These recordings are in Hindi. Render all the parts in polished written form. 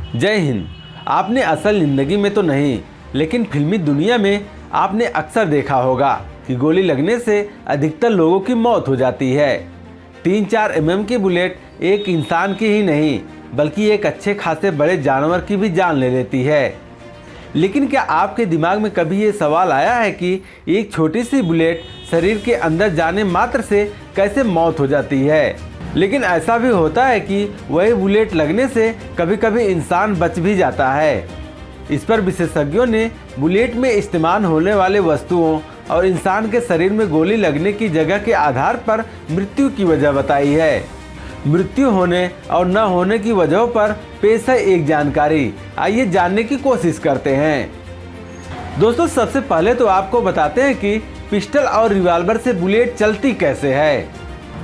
जय हिंद। आपने असल ज़िंदगी में तो नहीं, लेकिन फिल्मी दुनिया में आपने अक्सर देखा होगा कि गोली लगने से अधिकतर लोगों की मौत हो जाती है। 3-4 mm की बुलेट एक इंसान की ही नहीं, बल्कि एक अच्छे खासे बड़े जानवर की भी जान ले लेती है। लेकिन क्या आपके दिमाग में कभी ये सवाल आया है कि एक छोटी सी बुलेट शरीर के अंदर जाने मात्र से कैसे मौत हो जाती है? लेकिन ऐसा भी होता है कि वही बुलेट लगने से कभी कभी इंसान बच भी जाता है। इस पर विशेषज्ञों ने बुलेट में इस्तेमाल होने वाले वस्तुओं और इंसान के शरीर में गोली लगने की जगह के आधार पर मृत्यु की वजह बताई है। मृत्यु होने और न होने की वजहों पर पेश है एक जानकारी। आइए जानने की कोशिश करते हैं। दोस्तों, सबसे पहले तो आपको बताते हैं कि पिस्टल और रिवॉल्वर से बुलेट चलती कैसे है।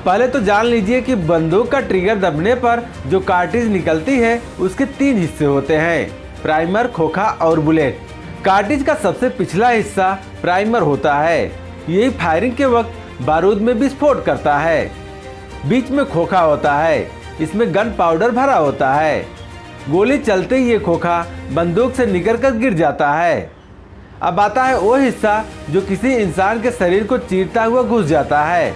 पहले तो जान लीजिए कि बंदूक का ट्रिगर दबने पर जो कार्ट्रिज निकलती है उसके 3 हिस्से होते हैं: प्राइमर, खोखा और बुलेट। कार्ट्रिज का सबसे पिछला हिस्सा प्राइमर होता है। यही फायरिंग के वक्त बारूद में विस्फोट करता है। बीच में खोखा होता है, इसमें गन पाउडर भरा होता है। गोली चलते ही ये खोखा बंदूक से निकलकर गिर जाता है। अब आता है वो हिस्सा जो किसी इंसान के शरीर को चीरता हुआ घुस जाता है।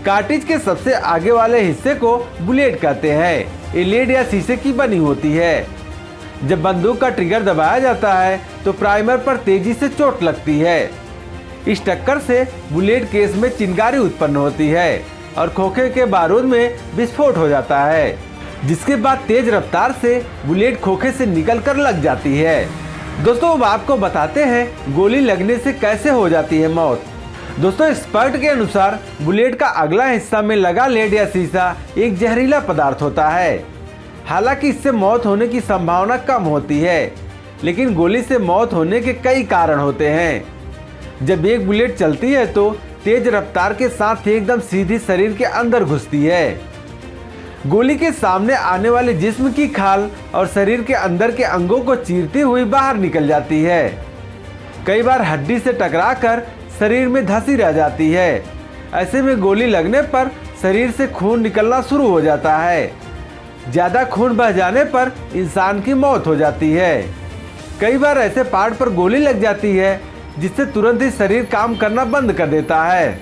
कार्ट्रिज के सबसे आगे वाले हिस्से को बुलेट कहते हैं। ये लेड या शीशे की बनी होती है। जब बंदूक का ट्रिगर दबाया जाता है तो प्राइमर पर तेजी से चोट लगती है। इस टक्कर से बुलेट केस में चिंगारी उत्पन्न होती है और खोखे के बारूद में विस्फोट हो जाता है, जिसके बाद तेज रफ्तार से बुलेट खोखे से निकलकर लग जाती है। दोस्तों, अब आपको बताते हैं गोली लगने से कैसे हो जाती है मौत। दोस्तों, एक्सपर्ट के अनुसार बुलेट का अगला हिस्सा में लगा लेड या शीशा एक जहरीला पदार्थ होता है। हालांकि इससे मौत होने की संभावना कम होती है, लेकिन गोली से मौत होने के कई कारण होते हैं। जब एक बुलेट चलती है तो तेज रफ्तार के साथ एकदम सीधी शरीर के अंदर घुसती है। गोली के सामने आने वाले जिस्म की खाल और शरीर के अंदर के अंगों को चीरती हुई बाहर निकल जाती है। कई बार हड्डी से टकराकर शरीर में धंसी रह जाती है। ऐसे में गोली लगने पर शरीर से खून निकलना शुरू हो जाता है। ज़्यादा खून बह जाने पर इंसान की मौत हो जाती है। कई बार ऐसे पार्ट पर गोली लग जाती है जिससे तुरंत ही शरीर काम करना बंद कर देता है।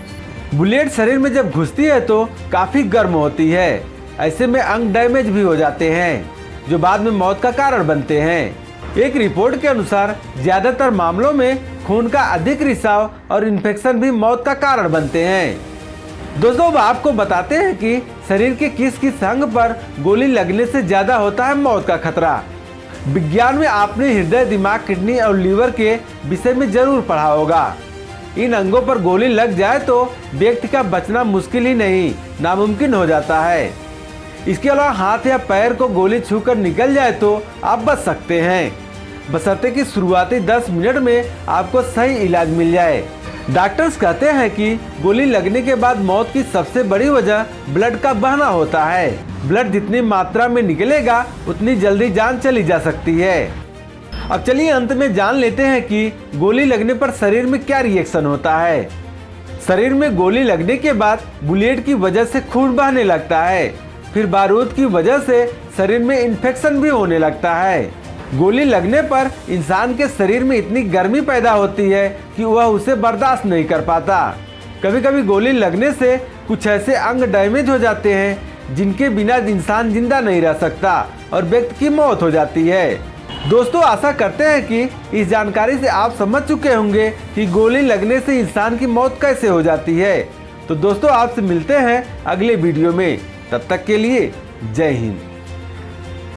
बुलेट शरीर में जब घुसती है तो काफ़ी गर्म होती है। ऐसे में अंग डैमेज भी हो जाते हैं, जो बाद में मौत का कारण बनते हैं। एक रिपोर्ट के अनुसार ज़्यादातर मामलों में खून का अधिक रिसाव और इन्फेक्शन भी मौत का कारण बनते हैं। दोस्तों, अब आपको बताते हैं कि शरीर के किस किस अंग पर गोली लगने से ज़्यादा होता है मौत का खतरा। विज्ञान में आपने हृदय, दिमाग, किडनी और लीवर के विषय में जरूर पढ़ा होगा। इन अंगों पर गोली लग जाए तो व्यक्ति का बचना मुश्किल ही नहीं, नामुमकिन हो जाता है। इसके अलावा हाथ या पैर को गोली छूकर निकल जाए तो आप बच सकते हैं, बशर्ते कि शुरुआती 10 मिनट में आपको सही इलाज मिल जाए। डॉक्टर्स कहते हैं कि गोली लगने के बाद मौत की सबसे बड़ी वजह ब्लड का बहना होता है। ब्लड जितनी मात्रा में निकलेगा उतनी जल्दी जान चली जा सकती है। अब चलिए अंत में जान लेते हैं कि गोली लगने पर शरीर में क्या रिएक्शन होता है। शरीर में गोली लगने के बाद बुलेट की वजह से खून बहने लगता है। फिर बारूद की वजह से शरीर में इन्फेक्शन भी होने लगता है। गोली लगने पर इंसान के शरीर में इतनी गर्मी पैदा होती है कि वह उसे बर्दाश्त नहीं कर पाता। कभी कभी गोली लगने से कुछ ऐसे अंग डैमेज हो जाते हैं जिनके बिना इंसान जिंदा नहीं रह सकता और व्यक्ति की मौत हो जाती है। दोस्तों, आशा करते हैं कि इस जानकारी से आप समझ चुके होंगे कि गोली लगने से इंसान की मौत कैसे हो जाती है। तो दोस्तों, आपसे मिलते हैं अगले वीडियो में। तब तक के लिए जय हिंद।